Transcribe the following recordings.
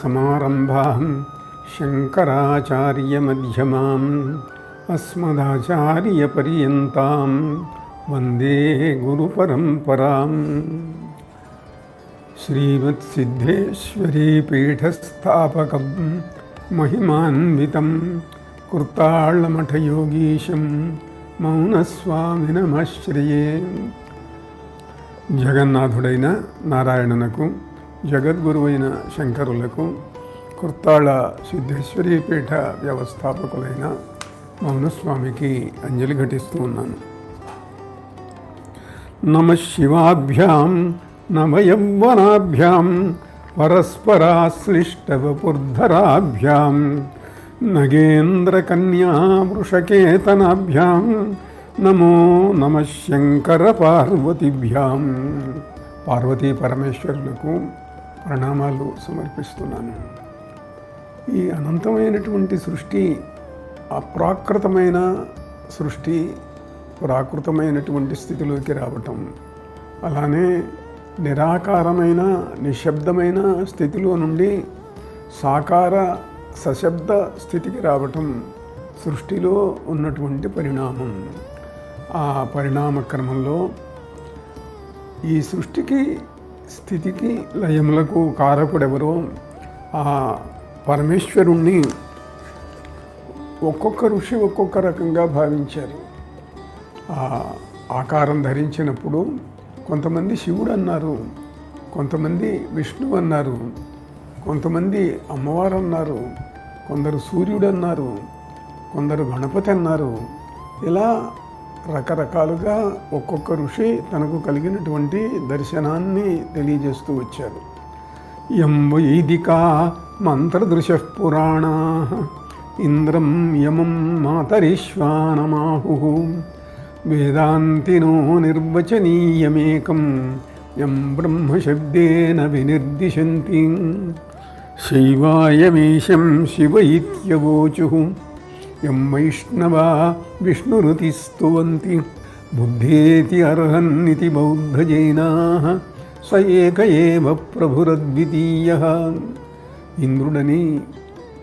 సదాశివసమారంభాం శంకరాచార్యమధ్యమాం అస్మదాచార్యపర్యంతాం వందే గురుపరంపరాం. శ్రీమత్సిద్ధేశ్వరీపీఠస్థాపకం మహిమాన్వితం కుర్తాళమఠయోగీశం మౌనస్వామినమాశ్రయే. జగన్నాథుడైన నారాయణునకు, జగద్గురువైన శంకరులకు, కుర్తాళ సిద్ధేశ్వరీపీఠ వ్యవస్థాపకులైన మౌనస్వామికి అంజలి ఘటిస్తూ ఉన్నాను. నమః శివాభ్యాం నవయౌవనాభ్యాం పరస్పరాశ్లిష్టవపుర్ధరాభ్యాం నగేంద్రకన్యా వృషకేతనాభ్యాం నమో నమః శంకర పార్వతీభ్యాం. పార్వతీ పరమేశ్వరులకు ప్రణామాలు సమర్పిస్తున్నాను. ఈ అనంతమైనటువంటి సృష్టి అప్రాకృతమైన సృష్టి ప్రాకృతమైనటువంటి స్థితిలోకి రావటం, అలానే నిరాకారమైన నిశ్శబ్దమైన స్థితిలో నుండి సాకార సశబ్ద స్థితికి రావటం సృష్టిలో ఉన్నటువంటి పరిణామం. ఆ పరిణామ క్రమంలో ఈ సృష్టికి స్థితికి లయములకు కారకుడెవరో ఆ పరమేశ్వరుణ్ణి ఒక్కొక్క ఋషి ఒక్కొక్క రకంగా భావించారు. ఆ ఆకారం ధరించినప్పుడు కొంతమంది శివుడు అన్నారు, కొంతమంది విష్ణువు అన్నారు, కొంతమంది అమ్మవారు అన్నారు, కొందరు సూర్యుడు అన్నారు, కొందరు గణపతి అన్నారు. ఇలా రకరకాలుగా ఒక్కొక్క ఋషి తనకు కలిగినటువంటి దర్శనాన్ని తెలియజేస్తూ వచ్చారు. యం వైదికా మంత్రదృశ పురాణా ఇంద్రం యమం మాతరీశ్వానమాహు వేదాంతినో నిర్వచనీయమేకం యం బ్రహ్మశబ్దేన వినిర్దిశంతి శైవాయమీశం శివ ఇత్యవోచుః యం వైష్ణవా విష్ణురుతి స్తువంతి బుద్ధేతి అర్హన్నితి బౌద్ధజైనాః స ఏక ఏవ ప్రభురద్వితీయః. ఇంద్రుడని,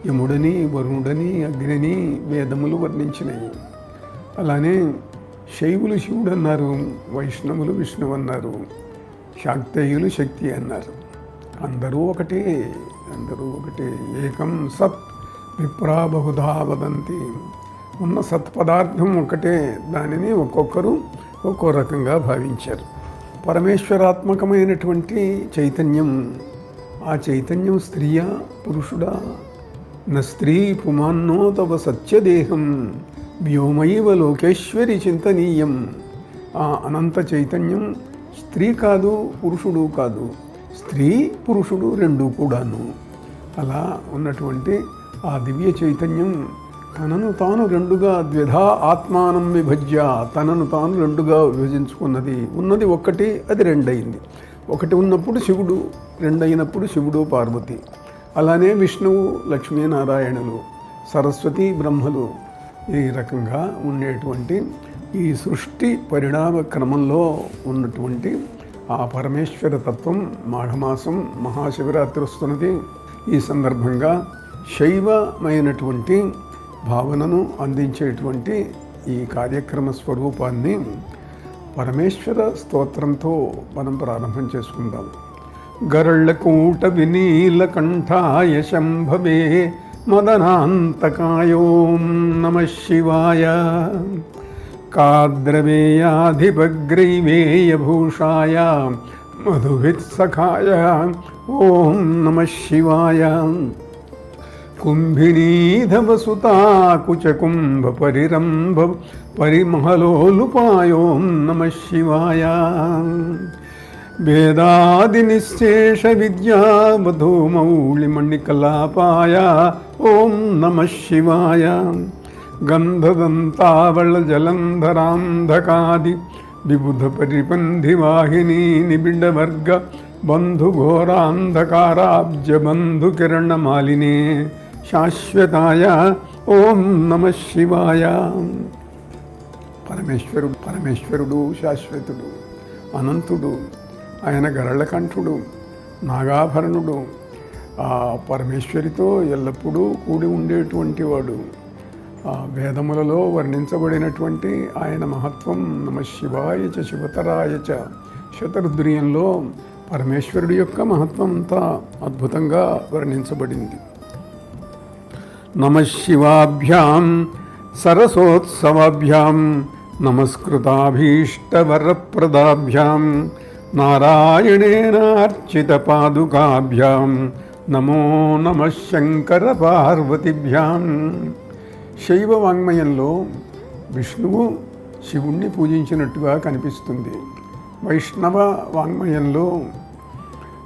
యముడని, వరుణుడని, అగ్నిని వేదములు వర్ణించినాయి. అలానే శైవులు శివుడు అన్నారు, వైష్ణవులు విష్ణువు అన్నారు, శాక్తేయులు శక్తి అన్నారు. అందరూ ఒకటే, అందరూ ఒకటే. ఏకం సత్ విప్రా బహుధా వదంతి. ఉన్న సత్పదార్థం ఒకటే, దానిని ఒక్కొక్కరు ఒక్కో రకంగా భావించారు. పరమేశ్వరాత్మకమైనటువంటి చైతన్యం, ఆ చైతన్యం స్త్రీయా పురుషుడా? న స్త్రీ పుమాన్నో తవ సత్యదేహం వ్యోమైవ లోకేశ్వరి చింతనీయం. ఆ అనంత చైతన్యం స్త్రీ కాదు, పురుషుడు కాదు, స్త్రీ పురుషుడు రెండూ కూడాను. అలా ఉన్నటువంటి ఆ దివ్య చైతన్యం తనను తాను రెండుగా ద్విధా ఆత్మానం విభజ్య, తనను తాను రెండుగా విభజించుకున్నది. ఉన్నది ఒక్కటి, అది రెండయింది. ఒకటి ఉన్నప్పుడు శివుడు, రెండైనప్పుడు శివుడు పార్వతి. అలానే విష్ణువు లక్ష్మీనారాయణులు, సరస్వతి బ్రహ్మలు. ఈ రకంగా ఉండేటువంటి ఈ సృష్టి పరిణామ క్రమంలో ఉన్నటువంటి ఆ పరమేశ్వర తత్వం మాఘమాసం మహాశివరాత్రి వస్తున్నది. ఈ సందర్భంగా శైవమైనటువంటి భావనను అందించేటువంటి ఈ కార్యక్రమ స్వరూపాన్ని పరమేశ్వర స్తోత్రంతో మనం ప్రారంభం చేసుకుందాం. గరళ్ళకూట వినీలకంఠాయ శంభవే మదనాంతకాయోం నమః శివాయ. కాద్రవేయాధిపగ్రైవేయభూషాయ మధువిత్సఖాయ ఓం నమః శివాయ. కుంభినీధవసుతాకుచకుంభ పరిరంభ పరిమహలోలుపాయోం నమః శివాయ. వేదాదినిశ్శేష విద్యావధూమౌళిమణికలాపాయ ఓం నమః శివాయ. గంధదంతావళ జలంధరాంధకాది విబుధ పరిపంధివాహినీ నిబిడవర్గ బంధుఘోరాంధకారాబ్జ బంధుకిరణమాలినే శాశ్వతాయ ఓం నమః శివాయ. పరమేశ్వరుడు శాశ్వతుడు, అనంతుడు. ఆయన గరళకంఠుడు, నాగాభరణుడు, ఆ పరమేశ్వరితో ఎల్లప్పుడూ కూడి ఉండేటువంటి వాడు. ఆ వేదములలో వర్ణించబడినటువంటి ఆయన మహత్వం నమఃశివాయ చ శివతరాయ చ శతరుద్రీయంలో పరమేశ్వరుడి యొక్క మహత్వం అంతా అద్భుతంగా వర్ణించబడింది. నమఃశివాభ్యాం సరసోత్సవాభ్యాం నమస్కృతాభీష్టవరప్రదాభ్యాం నారాయణేనార్చితపాదుకాభ్యాం నమో నమః శంకర పార్వతిభ్యాం. శైవ వాంగ్మయంలో విష్ణువు శివుణ్ణి పూజించినట్టుగా కనిపిస్తుంది. వైష్ణవ వాంగ్మయంలో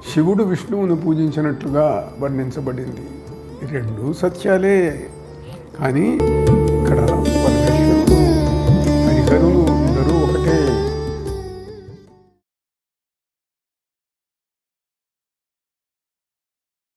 శివుడు విష్ణువును పూజించినట్లుగా వర్ణించబడింది. ఈ రెండు సత్యాలే, కానీ ఇక్కడ